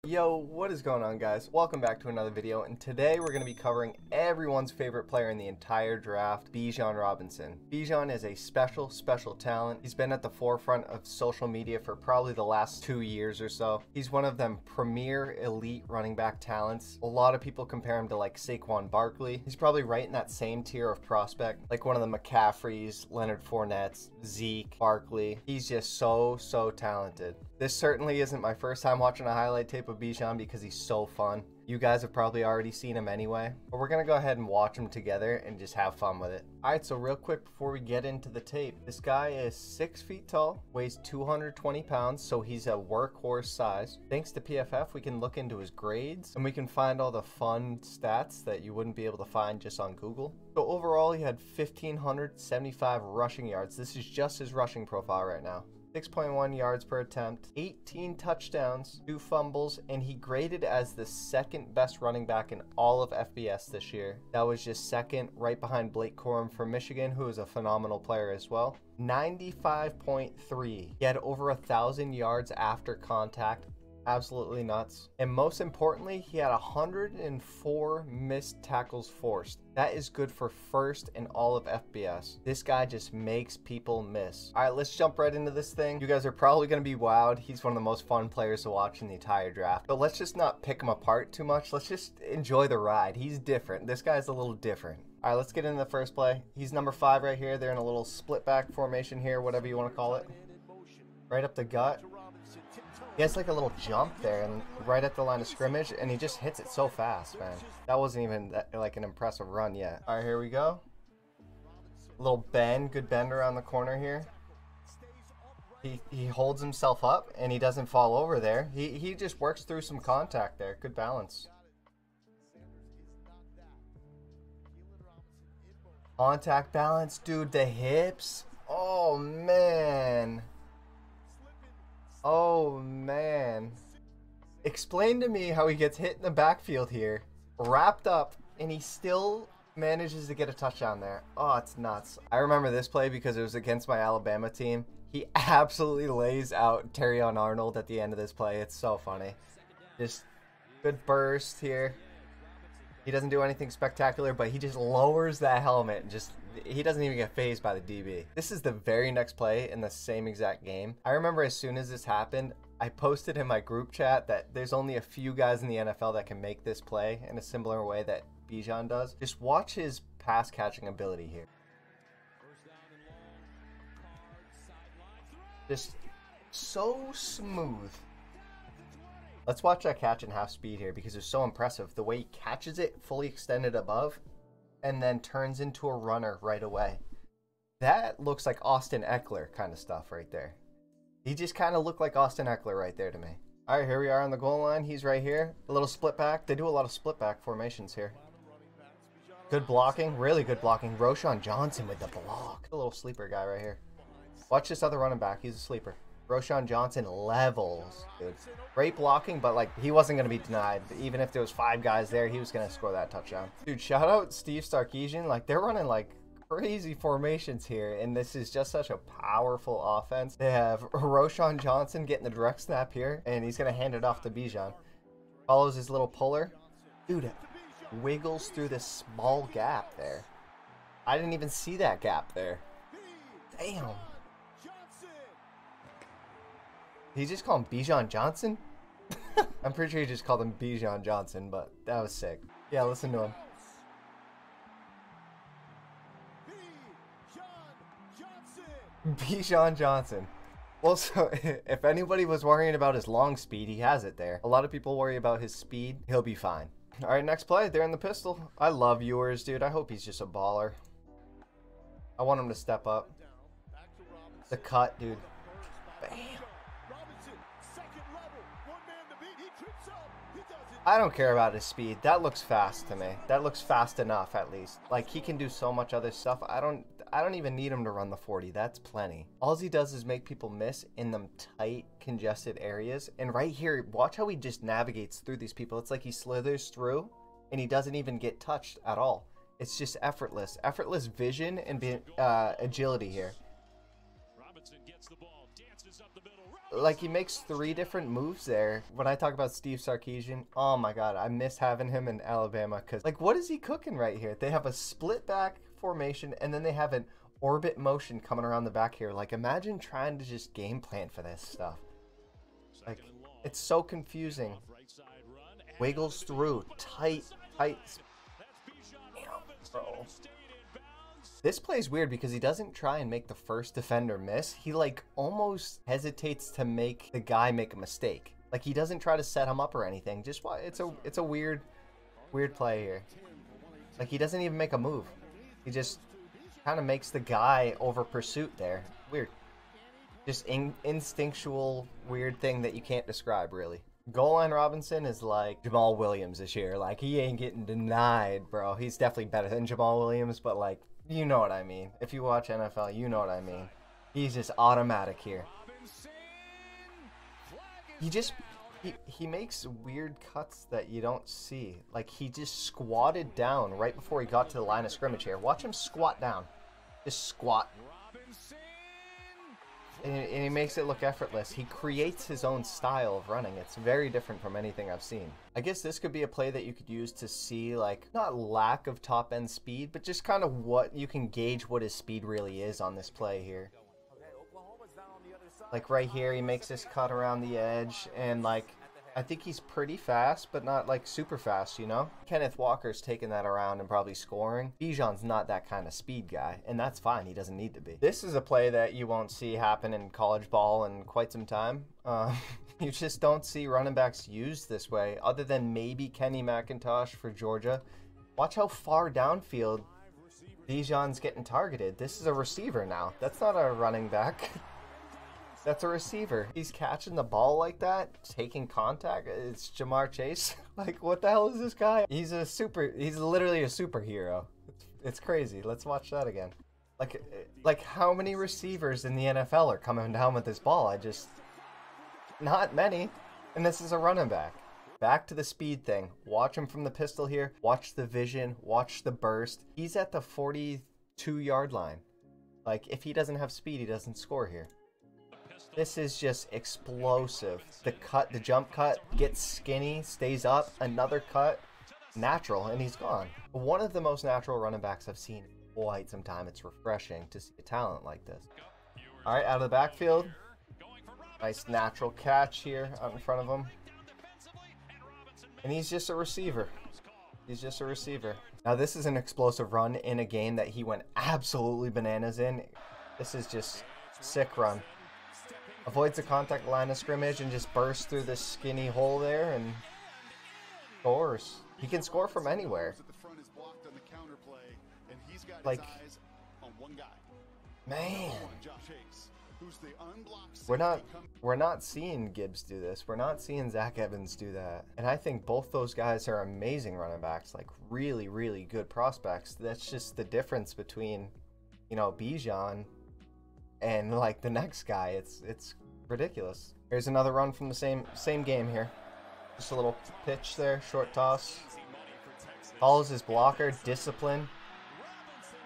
Yo, what is going on, guys? Welcome back to another video, and today we're going to be covering everyone's favorite player in the entire draft, Bijan Robinson. Bijan is a special talent. He's been at the forefront of social media for probably the last 2 years or so. He's one of them premier elite running back talents. A lot of people compare him to like Saquon Barkley. He's probably right in that same tier of prospect, like one of the McCaffreys, Leonard Fournettes, Zeke, Barkley. He's just so talented. This certainly isn't my first time watching a highlight tape of Bijan because he's so fun. You guys have probably already seen him anyway, but we're gonna go ahead and watch him together and just have fun with it. Alright, so real quick before we get into the tape, this guy is 6 feet tall, weighs 220 pounds, so he's a workhorse size. Thanks to PFF, we can look into his grades and we can find all the fun stats that you wouldn't be able to find just on Google. So overall, he had 1,575 rushing yards. This is just his rushing profile right now. 6.1 yards per attempt, 18 touchdowns, 2 fumbles, and he graded as the second best running back in all of FBS this year. That was just second, right behind Blake Corum from Michigan, who is a phenomenal player as well. 95.3. He had over 1,000 yards after contact. Absolutely nuts. And most importantly, he had 104 missed tackles forced. That is good for first in all of FBS. This guy just makes people miss. All right, let's jump right into this thing. You guys are probably going to be wowed. He's one of the most fun players to watch in the entire draft. But let's just not pick him apart too much. Let's just enjoy the ride. He's different. This guy's a little different. All right, let's get into the first play. He's number 5 right here. They're in a little split back formation here, whatever you want to call it. Right up the gut. He has like a little jump there and right at the line of scrimmage, and he just hits it so fast, man. That wasn't even like an impressive run yet. All right, here we go. A little bend, good bend around the corner here. He holds himself up and he doesn't fall over there. He just works through some contact there. Good balance. Contact balance, dude. The hips. Oh, man. Oh, man. Explain to me how he gets hit in the backfield here, wrapped up, and he still manages to get a touchdown there. Oh, it's nuts. I remember this play because it was against my Alabama team. He absolutely lays out Terrion Arnold at the end of this play. It's so funny. Just good burst here. He doesn't do anything spectacular, but he just lowers that helmet and he doesn't even get fazed by the DB. This is the very next play in the same exact game. I remember as soon as this happened, I posted in my group chat that there's only a few guys in the NFL that can make this play in a similar way that Bijan does. Just watch his pass catching ability here. Just so smooth. Let's watch that catch in half speed here because it's so impressive. The way he catches it fully extended above and then turns into a runner right away. That looks like Austin Eckler kind of stuff right there. He just kind of looked like Austin Eckler right there to me. All right, here we are on the goal line. He's right here. A little split back. They do a lot of split back formations here. Good blocking, really good blocking. Roschon Johnson with the block. A little sleeper guy right here. Watch this other running back. He's a sleeper. Roschon Johnson levels, dude. Great blocking, but like he wasn't going to be denied. Even if there was 5 guys there, he was going to score that touchdown. Dude, shout out Steve Sarkisian. Like they're running like crazy formations here, and this is just such a powerful offense. They have Roschon Johnson getting the direct snap here, and he's going to hand it off to Bijan. Follows his little puller. Dude, wiggles through this small gap there. I didn't even see that gap there. Damn. Did he just call him Bijan Johnson? I'm pretty sure he just called him Bijan Johnson, but that was sick. Yeah, listen to him. Bijan Johnson. Well, so if anybody was worrying about his long speed, he has it there. A lot of people worry about his speed. He'll be fine. All right, next play. They're in the pistol. I love Ewers, dude. I hope he's just a baller. I want him to step up. The cut, dude. Bam. I don't care about his speed. That looks fast to me. That looks fast enough, at least. Like, he can do so much other stuff. I don't even need him to run the 40. That's plenty. All he does is make people miss in them tight, congested areas. And right here, watch how he just navigates through these people. It's like he slithers through, and he doesn't even get touched at all. It's just effortless. Effortless vision and agility here. like he makes 3 different moves there. When I talk about Steve Sarkisian, oh my god, I miss having him in Alabama, because like, what is he cooking right here? They have a split back formation, and then they have an orbit motion coming around the back here. Like, imagine trying to just game plan for this stuff. Like, it's so confusing. Wiggles through, tight. Damn, bro. This play's weird because he doesn't try and make the first defender miss. He like almost hesitates to make the guy make a mistake. Like, he doesn't try to set him up or anything. Just why it's a weird play here. Like, he doesn't even make a move. He just kind of makes the guy over pursuit there. Weird. Just instinctual weird thing that you can't describe, really. Goal line Robinson is like Jamal Williams this year. Like, he ain't getting denied, bro. He's definitely better than Jamal Williams, but like, you know what I mean. If you watch NFL, you know what I mean. He's just automatic here. He makes weird cuts that you don't see. Like, he just squatted down right before he got to the line of scrimmage here. Watch him squat down. Just squat. And he makes it look effortless. He creates his own style of running. It's very different from anything I've seen. I guess this could be a play that you could use to see, like, not lack of top end speed, but just kind of what you can gauge what his speed really is on this play here. Like, right here, he makes this cut around the edge, and like, I think he's pretty fast, but not like super fast, you know? Kenneth Walker's taking that around and probably scoring. Bijan's not that kind of speed guy, and that's fine. He doesn't need to be. This is a play that you won't see happen in college ball in quite some time. You just don't see running backs used this way, other than maybe Kenny McIntosh for Georgia. Watch how far downfield Bijan's getting targeted. This is a receiver now. That's not a running back. That's a receiver. He's catching the ball like that, taking contact. It's Jamar Chase. Like, what the hell is this guy? He's literally a superhero. It's crazy. Let's watch that again. Like how many receivers in the NFL are coming down with this ball? Not many. And this is a running back. Back to the speed thing. Watch him from the pistol here. Watch the vision. Watch the burst. He's at the 42-yard line. Like, if he doesn't have speed, he doesn't score here. This is just explosive. The cut, the jump cut, gets skinny, stays up, another cut, natural, and he's gone. One of the most natural running backs I've seen in quite some time. It's refreshing to see a talent like this. All right, out of the backfield. Nice natural catch here out in front of him. And he's just a receiver. He's just a receiver. Now, this is an explosive run in a game that he went absolutely bananas in. This is just sick run. Avoids the contact line of scrimmage and just bursts through this skinny hole there and scores. He can score from anywhere. Like, man, we're not seeing Gibbs do this. We're not seeing Zach Evans do that. And I think both those guys are amazing running backs, like really, really good prospects. That's just the difference between, you know, Bijan and like the next guy. It's ridiculous. Here's another run from the same game here. Just a little pitch there, short toss. Follows his blocker, discipline.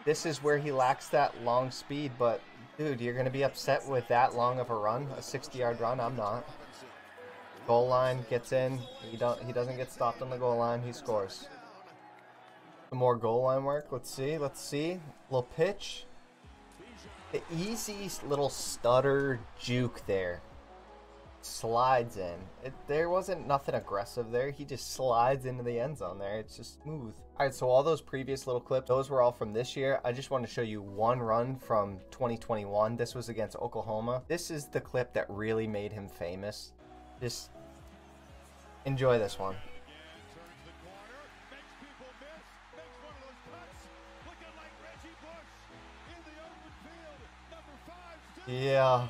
This is where he lacks that long speed, but dude, you're gonna be upset with that long of a run, a 60-yard run. I'm not. Goal line, gets in. He doesn't get stopped on the goal line. He scores. Some more goal line work. Let's see. Little pitch. The easy little stutter juke there. Slides in. There wasn't nothing aggressive there. He just slides into the end zone there. It's just smooth. All right, so all those previous little clips, those were all from this year. I just want to show you one run from 2021. This was against Oklahoma. This is the clip that really made him famous. Just enjoy this one. Yeah.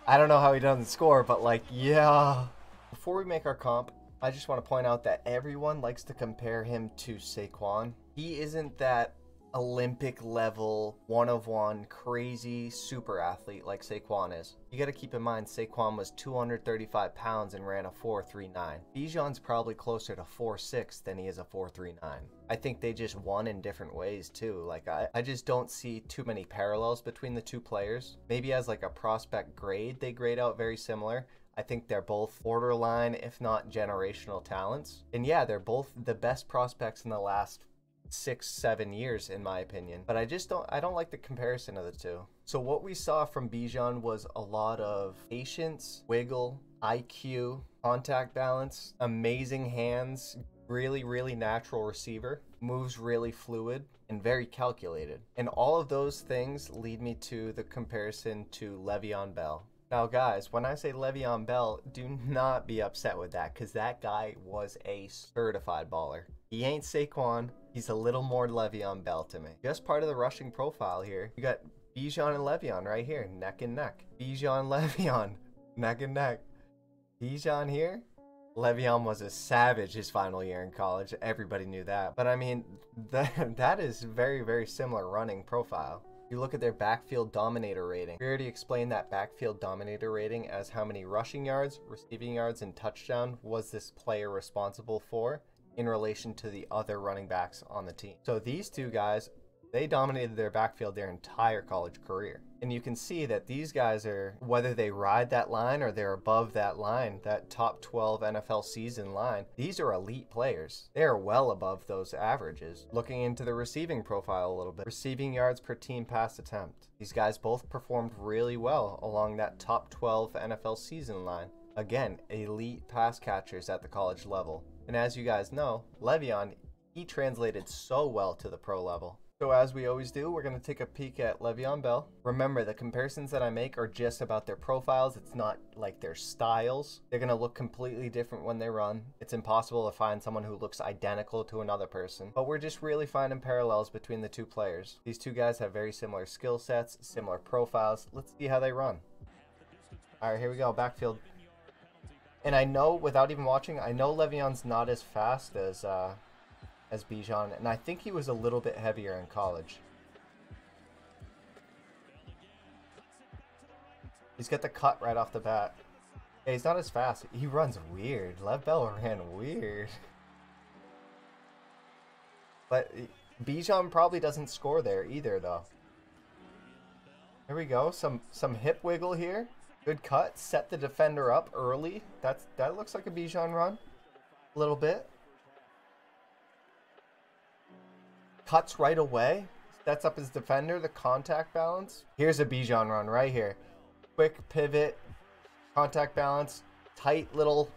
I don't know how he doesn't score, but like, yeah. Before we make our comp, I just want to point out that everyone likes to compare him to Saquon. He isn't that Olympic level, one of one, crazy super athlete like Saquon is. You got to keep in mind Saquon was 235 pounds and ran a 4.39. Bijan's probably closer to 4.6 than he is a 4.39. I think they just won in different ways too. Like I just don't see too many parallels between the two players. Maybe as like a prospect grade, they grade out very similar. I think they're both borderline, if not generational talents. And yeah, they're both the best prospects in the last 6-7 years in my opinion, but I don't like the comparison of the two. So what we saw from Bijan was a lot of patience, wiggle, IQ, contact balance, amazing hands, really natural receiver, moves really fluid and very calculated. And all of those things lead me to the comparison to Le'Veon Bell. Now guys, when I say Le'Veon Bell, do not be upset with that, because that guy was a certified baller. He ain't Saquon. He's a little more Le'Veon Bell to me. Just part of the rushing profile here. You got Bijan and Le'Veon right here, neck and neck. Bijan, Le'Veon, neck and neck. Bijan here. Le'Veon was a savage his final year in college. Everybody knew that. But I mean, that is very similar running profile. You look at their backfield dominator rating. We already explained that backfield dominator rating as how many rushing yards, receiving yards, and touchdown was this player responsible for in relation to the other running backs on the team. So these two guys, they dominated their backfield their entire college career. And you can see that these guys are, whether they ride that line or they're above that line, that top 12 NFL season line, these are elite players. They are well above those averages. Looking into the receiving profile a little bit, receiving yards per team pass attempt. These guys both performed really well along that top 12 NFL season line. Again, elite pass catchers at the college level. And as you guys know, Le'Veon, he translated so well to the pro level. So as we always do, we're going to take a peek at Le'Veon Bell. Remember, the comparisons that I make are just about their profiles. It's not like their styles. They're going to look completely different when they run. It's impossible to find someone who looks identical to another person. But we're just really finding parallels between the two players. These two guys have very similar skill sets, similar profiles. Let's see how they run. All right, here we go, backfield. And I know, without even watching, I know Le'Veon's not as fast as Bijan, and I think he was a little bit heavier in college. He's got the cut right off the bat. Yeah, he's not as fast. He runs weird. Lev Bell ran weird. But Bijan probably doesn't score there either, though. There we go. Some hip wiggle here. Good cut. Set the defender up early. That looks like a Bijan run. A little bit. Cuts right away. Sets up his defender. The contact balance. Here's a Bijan run right here. Quick pivot. Contact balance. Tight little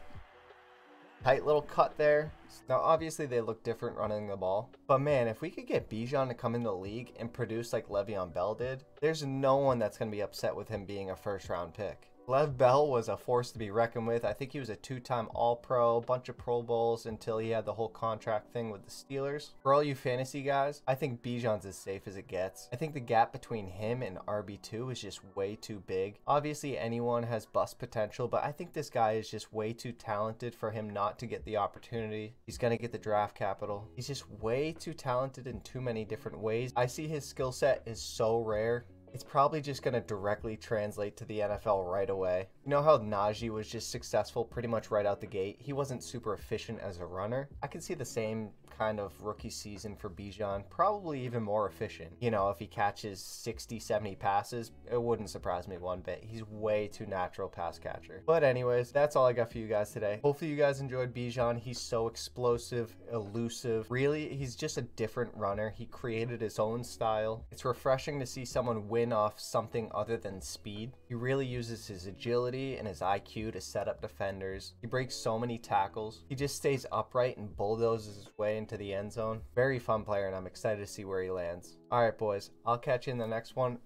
cut there. Now, obviously, they look different running the ball. But, man, if we could get Bijan to come into the league and produce like Le'Veon Bell did, there's no one that's going to be upset with him being a first-round pick. Lev Bell was a force to be reckoned with. I think he was a 2-time All-Pro, bunch of Pro Bowls until he had the whole contract thing with the Steelers. For all you fantasy guys, I think Bijan's as safe as it gets. I think the gap between him and RB2 is just way too big. Obviously, anyone has bust potential, but I think this guy is just way too talented for him not to get the opportunity. He's going to get the draft capital. He's just way too talented in too many different ways. I see his skill set is so rare. It's probably just going to directly translate to the NFL right away. You know how Najee was just successful pretty much right out the gate? He wasn't super efficient as a runner. I could see the same kind of rookie season for Bijan, probably even more efficient. You know, if he catches 60, 70 passes, it wouldn't surprise me one bit. He's way too natural pass catcher. But anyways, that's all I got for you guys today. Hopefully you guys enjoyed Bijan. He's so explosive, elusive. Really, he's just a different runner. He created his own style. It's refreshing to see someone win off something other than speed. He really uses his agility and his IQ to set up defenders. He breaks so many tackles. He just stays upright and bulldozes his way into the end zone. Very fun player, and I'm excited to see where he lands. All right, boys. I'll catch you in the next one.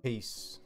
Peace.